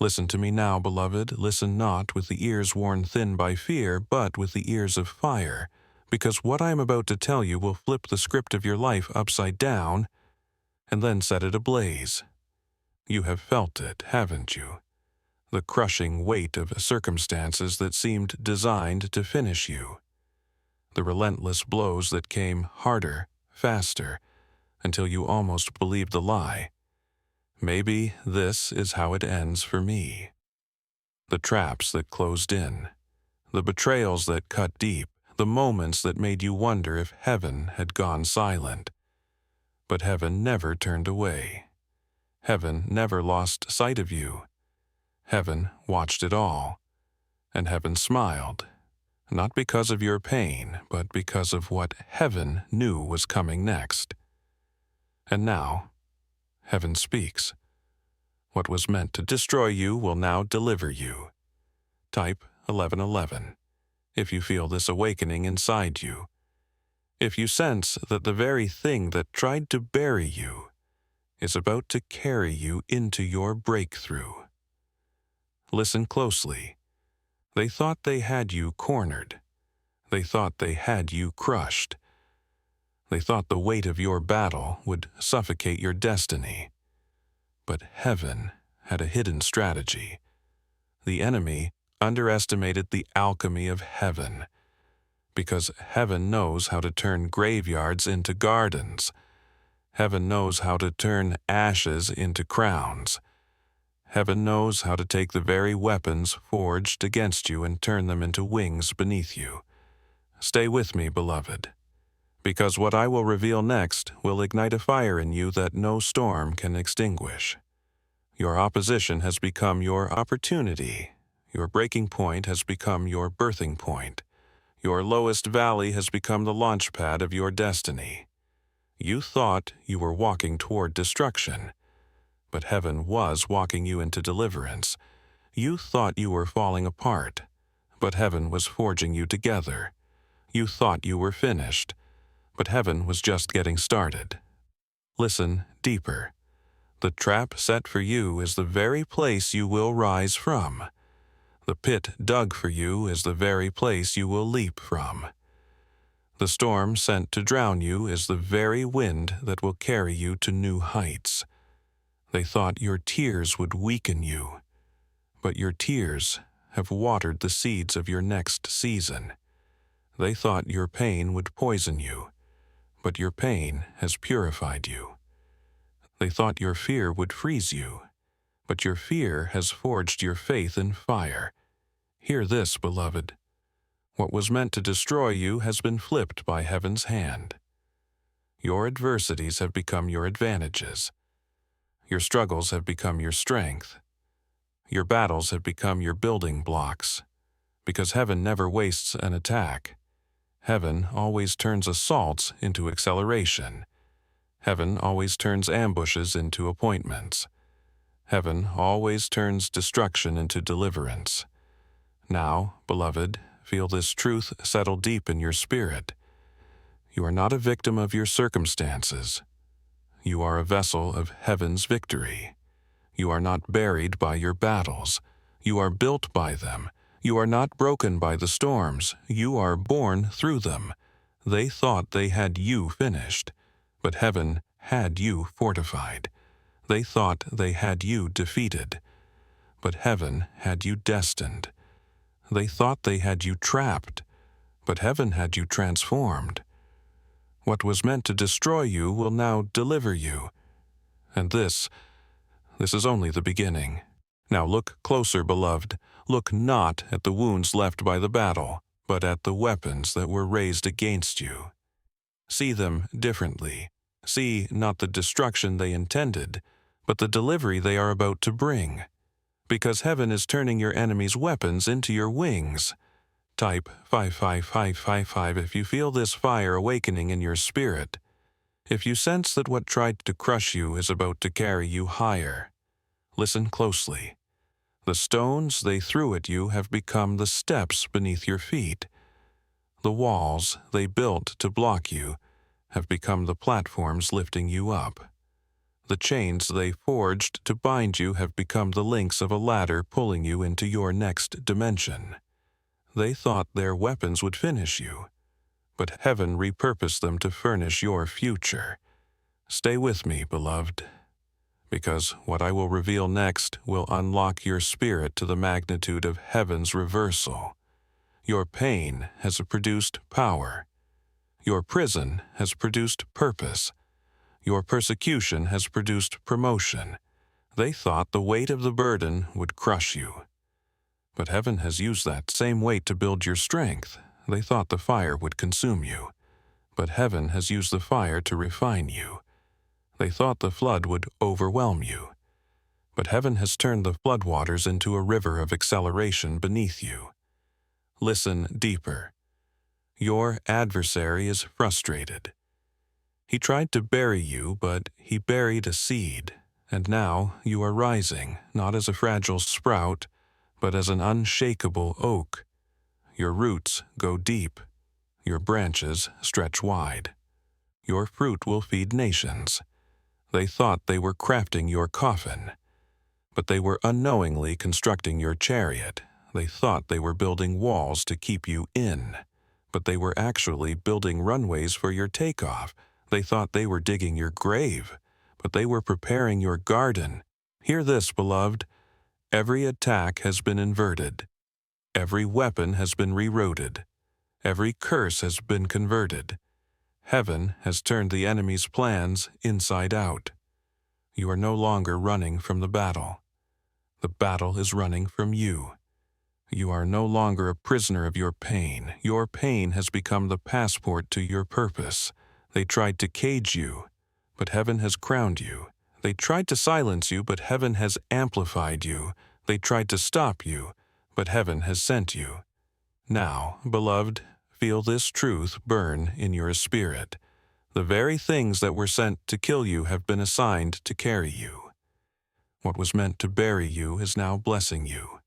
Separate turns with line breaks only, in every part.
Listen to me now, beloved. Listen not with the ears worn thin by fear, but with the ears of fire, because what I am about to tell you will flip the script of your life upside down and then set it ablaze. You have felt it, haven't you? The crushing weight of circumstances that seemed designed to finish you. The relentless blows that came harder, faster, until you almost believed the lie. Maybe this is how it ends for me. The traps that closed in, the betrayals that cut deep, the moments that made you wonder if heaven had gone silent. But heaven never turned away. Heaven never lost sight of you. Heaven watched it all, and heaven smiled, not because of your pain, but because of what heaven knew was coming next. And now, heaven speaks. What was meant to destroy you will now deliver you. Type 1111 if you feel this awakening inside you. If you sense that the very thing that tried to bury you is about to carry you into your breakthrough. Listen closely. They thought they had you cornered. They thought they had you crushed. They thought the weight of your battle would suffocate your destiny. But heaven had a hidden strategy. The enemy underestimated the alchemy of heaven, because heaven knows how to turn graveyards into gardens. Heaven knows how to turn ashes into crowns. Heaven knows how to take the very weapons forged against you and turn them into wings beneath you. Stay with me, beloved, because what I will reveal next will ignite a fire in you that no storm can extinguish. Your opposition has become your opportunity. Your breaking point has become your birthing point. Your lowest valley has become the launch pad of your destiny. You thought you were walking toward destruction, but heaven was walking you into deliverance. You thought you were falling apart, but heaven was forging you together. You thought you were finished, but heaven was just getting started. Listen deeper. The trap set for you is the very place you will rise from. The pit dug for you is the very place you will leap from. The storm sent to drown you is the very wind that will carry you to new heights. They thought your tears would weaken you, but your tears have watered the seeds of your next season. They thought your pain would poison you, but your pain has purified you. They thought your fear would freeze you, but your fear has forged your faith in fire. Hear this, beloved. What was meant to destroy you has been flipped by heaven's hand. Your adversities have become your advantages. Your struggles have become your strength. Your battles have become your building blocks, because heaven never wastes an attack. Heaven always turns assaults into acceleration. Heaven always turns ambushes into appointments. Heaven always turns destruction into deliverance. Now, beloved, feel this truth settle deep in your spirit. You are not a victim of your circumstances. You are a vessel of heaven's victory. You are not buried by your battles. You are built by them. You are not broken by the storms. You are born through them. They thought they had you finished, but heaven had you fortified. They thought they had you defeated, but heaven had you destined. They thought they had you trapped, but heaven had you transformed. What was meant to destroy you will now deliver you. And this is only the beginning. Now look closer, beloved. Look not at the wounds left by the battle, but at the weapons that were raised against you. See them differently. See not the destruction they intended, but the delivery they are about to bring. Because heaven is turning your enemy's weapons into your wings. Type 55555 if you feel this fire awakening in your spirit. If you sense that what tried to crush you is about to carry you higher. Listen closely. The stones they threw at you have become the steps beneath your feet. The walls they built to block you have become the platforms lifting you up. The chains they forged to bind you have become the links of a ladder pulling you into your next dimension. They thought their weapons would finish you, but heaven repurposed them to furnish your future. Stay with me, beloved, because what I will reveal next will unlock your spirit to the magnitude of heaven's reversal. Your pain has produced power. Your prison has produced purpose. Your persecution has produced promotion. They thought the weight of the burden would crush you. But heaven has used that same weight to build your strength. They thought the fire would consume you. But heaven has used the fire to refine you. They thought the flood would overwhelm you. But heaven has turned the floodwaters into a river of acceleration beneath you. Listen deeper. Your adversary is frustrated. He tried to bury you, but he buried a seed, and now you are rising, not as a fragile sprout, but as an unshakable oak. Your roots go deep. Your branches stretch wide. Your fruit will feed nations. They thought they were crafting your coffin, but they were unknowingly constructing your chariot. They thought they were building walls to keep you in, but they were actually building runways for your takeoff. They thought they were digging your grave, but they were preparing your garden. Hear this, beloved. Every attack has been inverted. Every weapon has been rerouted. Every curse has been converted. Heaven has turned the enemy's plans inside out. You are no longer running from the battle. The battle is running from you. You are no longer a prisoner of your pain. Your pain has become the passport to your purpose. They tried to cage you, but heaven has crowned you. They tried to silence you, but heaven has amplified you. They tried to stop you, but heaven has sent you. Now, beloved, feel this truth burn in your spirit. The very things that were sent to kill you have been assigned to carry you. What was meant to bury you is now blessing you.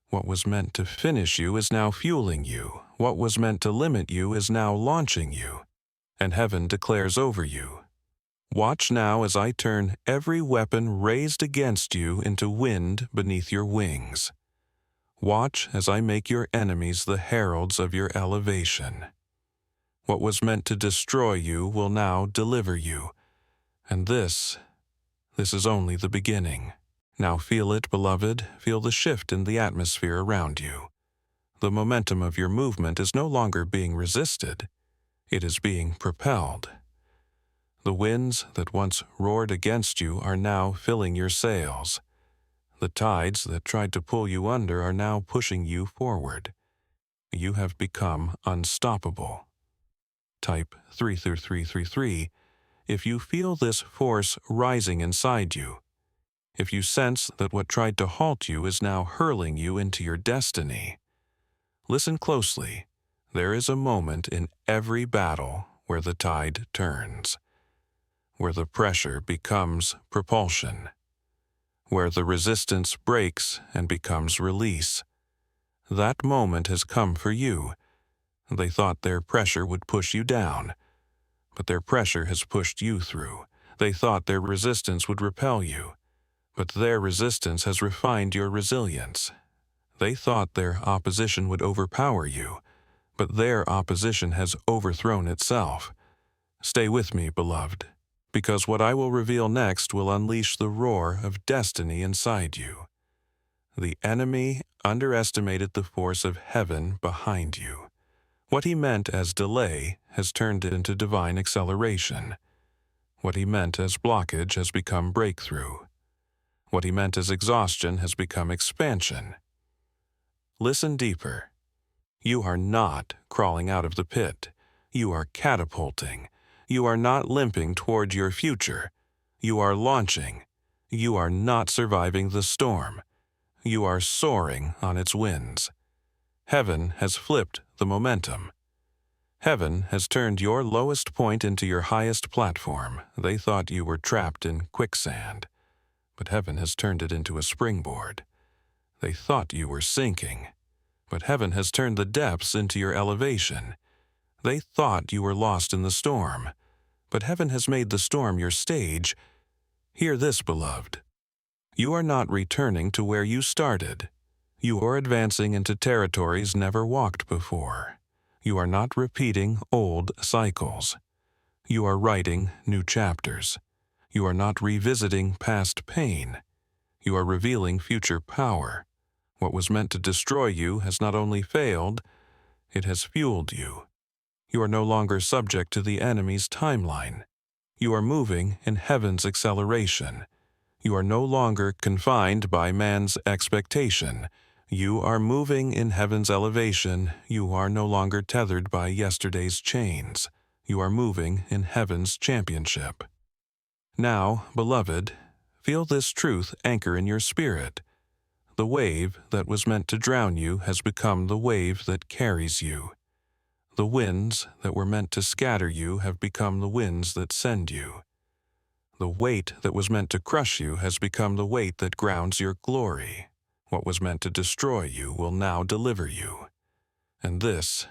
What was meant to finish you is now fueling you. What was meant to limit you is now launching you. And heaven declares over you, watch now as I turn every weapon raised against you into wind beneath your wings. Watch as I make your enemies the heralds of your elevation. What was meant to destroy you will now deliver you. And this is only the beginning. Now feel it, beloved. Feel the shift in the atmosphere around you. The momentum of your movement is no longer being resisted. It is being propelled. The winds that once roared against you are now filling your sails. The tides that tried to pull you under are now pushing you forward. You have become unstoppable. Type 33333 if you feel this force rising inside you. If you sense that what tried to halt you is now hurling you into your destiny. Listen closely. There is a moment in every battle where the tide turns, where the pressure becomes propulsion, where the resistance breaks and becomes release. That moment has come for you. They thought their pressure would push you down, but their pressure has pushed you through. They thought their resistance would repel you, but their resistance has refined your resilience. They thought their opposition would overpower you, but their opposition has overthrown itself. Stay with me, beloved, because what I will reveal next will unleash the roar of destiny inside you. The enemy underestimated the force of heaven behind you. What he meant as delay has turned into divine acceleration. What he meant as blockage has become breakthrough. What he meant as exhaustion has become expansion. Listen deeper. You are not crawling out of the pit. You are catapulting. You are not limping toward your future. You are launching. You are not surviving the storm. You are soaring on its winds. Heaven has flipped the momentum. Heaven has turned your lowest point into your highest platform. They thought you were trapped in quicksand, but heaven has turned it into a springboard. They thought you were sinking, but heaven has turned the depths into your elevation. They thought you were lost in the storm, but heaven has made the storm your stage. Hear this, beloved. You are not returning to where you started. You are advancing into territories never walked before. You are not repeating old cycles. You are writing new chapters. You are not revisiting past pain. You are revealing future power. What was meant to destroy you has not only failed, it has fueled you. You are no longer subject to the enemy's timeline. You are moving in heaven's acceleration. You are no longer confined by man's expectation. You are moving in heaven's elevation. You are no longer tethered by yesterday's chains. You are moving in heaven's championship. Now, beloved, feel this truth anchor in your spirit. The wave that was meant to drown you has become the wave that carries you. The winds that were meant to scatter you have become the winds that send you. The weight that was meant to crush you has become the weight that grounds your glory. What was meant to destroy you will now deliver you. And this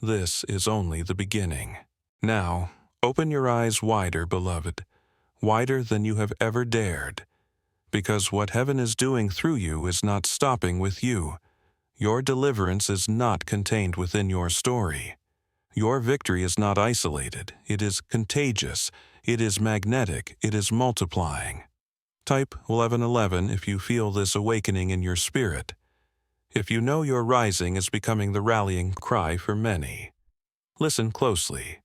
is only the beginning. Now, open your eyes wider, beloved, wider than you have ever dared, because what heaven is doing through you is not stopping with you. Your deliverance is not contained within your story. Your victory is not isolated. It is contagious. It is magnetic. It is multiplying. Type 1111 if you feel this awakening in your spirit. If you know your rising is becoming the rallying cry for many. Listen closely.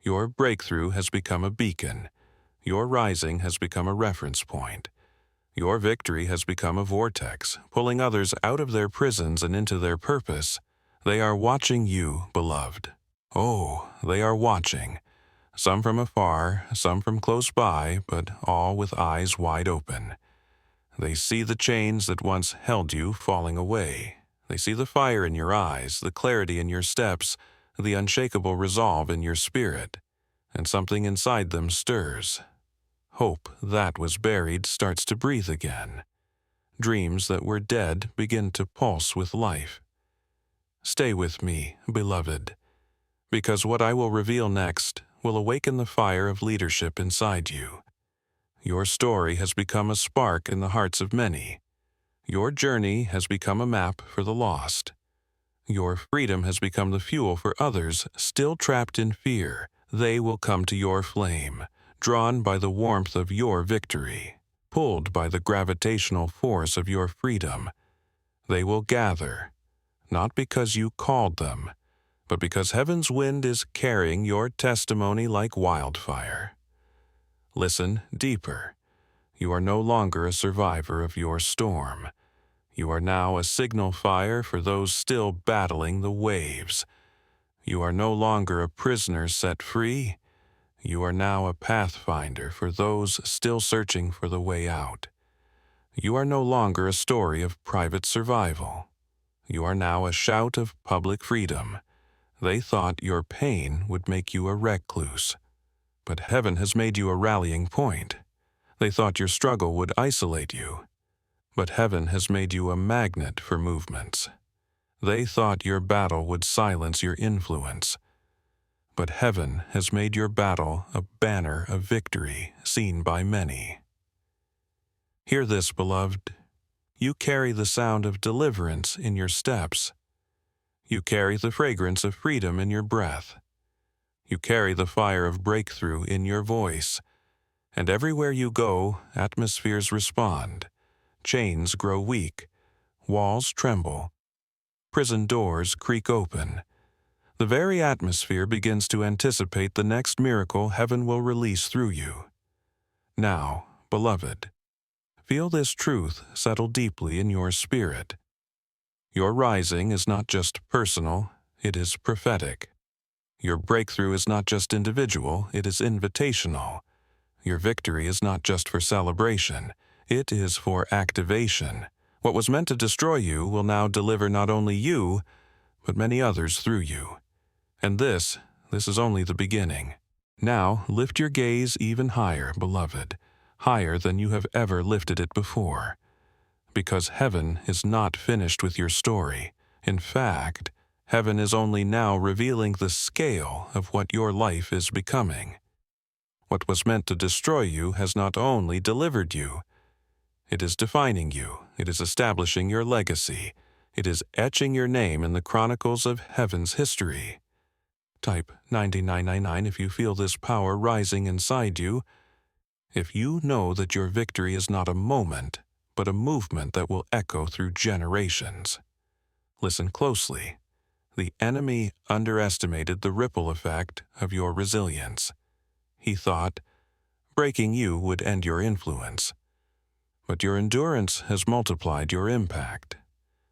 Your breakthrough has become a beacon. Your rising has become a reference point. Your victory has become a vortex, pulling others out of their prisons and into their purpose. They are watching you, beloved. Oh, they are watching. Some from afar, some from close by, but all with eyes wide open. They see the chains that once held you falling away. They see the fire in your eyes, the clarity in your steps, the unshakable resolve in your spirit. And something inside them stirs. Hope that was buried starts to breathe again. Dreams that were dead begin to pulse with life. Stay with me, beloved, because what I will reveal next will awaken the fire of leadership inside you. Your story has become a spark in the hearts of many. Your journey has become a map for the lost. Your freedom has become the fuel for others still trapped in fear. They will come to your flame, drawn by the warmth of your victory, pulled by the gravitational force of your freedom. They will gather, not because you called them, but because heaven's wind is carrying your testimony like wildfire. Listen deeper. You are no longer a survivor of your storm. You are now a signal fire for those still battling the waves. You are no longer a prisoner set free. You are now a pathfinder for those still searching for the way out. You are no longer a story of private survival. You are now a shout of public freedom. They thought your pain would make you a recluse, but heaven has made you a rallying point. They thought your struggle would isolate you, but heaven has made you a magnet for movements. They thought your battle would silence your influence, but heaven has made your battle a banner of victory seen by many. Hear this, beloved. You carry the sound of deliverance in your steps. You carry the fragrance of freedom in your breath. You carry the fire of breakthrough in your voice. And everywhere you go, atmospheres respond. Chains grow weak. Walls tremble. Prison doors creak open. The very atmosphere begins to anticipate the next miracle heaven will release through you. Now, beloved, feel this truth settle deeply in your spirit. Your rising is not just personal, it is prophetic. Your breakthrough is not just individual, it is invitational. Your victory is not just for celebration, it is for activation. What was meant to destroy you will now deliver not only you, but many others through you. And this is only the beginning. Now lift your gaze even higher, beloved, higher than you have ever lifted it before. Because heaven is not finished with your story. In fact, heaven is only now revealing the scale of what your life is becoming. What was meant to destroy you has not only delivered you, it is defining you, it is establishing your legacy, it is etching your name in the chronicles of heaven's history. Type 9999 if you feel this power rising inside you, if you know that your victory is not a moment, but a movement that will echo through generations. Listen closely. The enemy underestimated the ripple effect of your resilience. He thought breaking you would end your influence. But your endurance has multiplied your impact.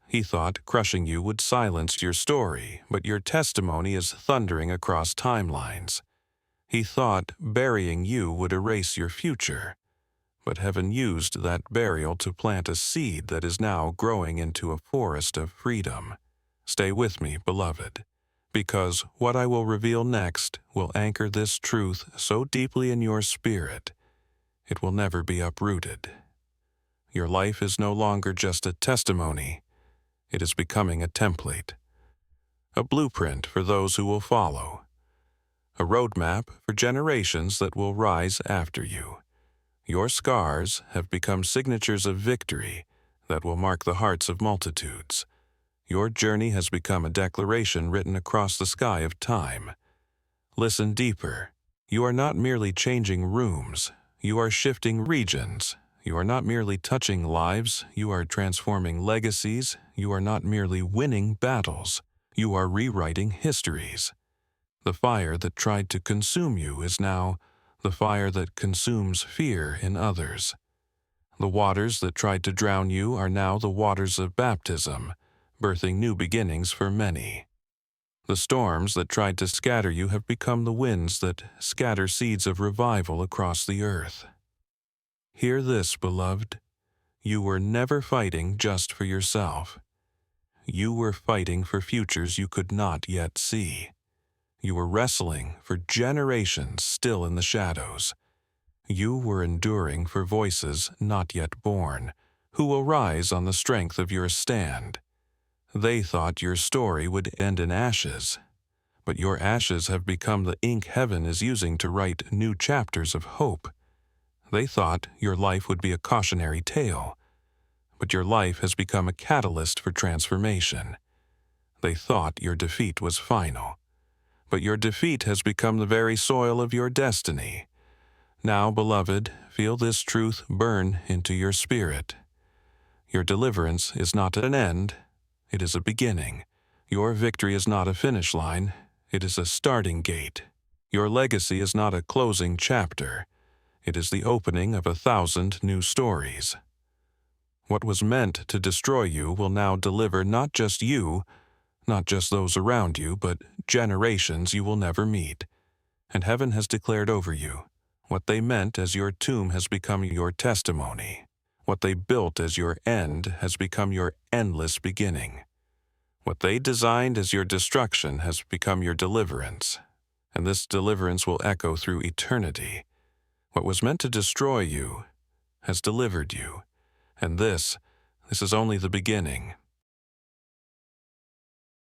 He thought crushing you would silence your story, but your testimony is thundering across timelines. He thought burying you would erase your future, but heaven used that burial to plant a seed that is now growing into a forest of freedom. Stay with me, beloved, because what I will reveal next will anchor this truth so deeply in your spirit, it will never be uprooted. Your life is no longer just a testimony, it is becoming a template, a blueprint for those who will follow, a roadmap for generations that will rise after you. Your scars have become signatures of victory that will mark the hearts of multitudes. Your journey has become a declaration written across the sky of time. Listen deeper. You are not merely changing rooms, you are shifting regions. You are not merely touching lives, you are transforming legacies. You are not merely winning battles, you are rewriting histories. The fire that tried to consume you is now the fire that consumes fear in others. The waters that tried to drown you are now the waters of baptism, birthing new beginnings for many. The storms that tried to scatter you have become the winds that scatter seeds of revival across the earth. Hear this, beloved. You were never fighting just for yourself. You were fighting for futures you could not yet see. You were wrestling for generations still in the shadows. You were enduring for voices not yet born, who will rise on the strength of your stand. They thought your story would end in ashes, but your ashes have become the ink heaven is using to write new chapters of hope. They thought your life would be a cautionary tale, but your life has become a catalyst for transformation. They thought your defeat was final, but your defeat has become the very soil of your destiny. Now, beloved, feel this truth burn into your spirit. Your deliverance is not an end, it is a beginning. Your victory is not a finish line, it is a starting gate. Your legacy is not a closing chapter, it is the opening of 1,000 new stories. What was meant to destroy you will now deliver not just you, not just those around you, but generations you will never meet. And heaven has declared over you, what they meant as your tomb has become your testimony. What they built as your end has become your endless beginning. What they designed as your destruction has become your deliverance. And this deliverance will echo through eternity. What was meant to destroy you has delivered you. And this is only the beginning.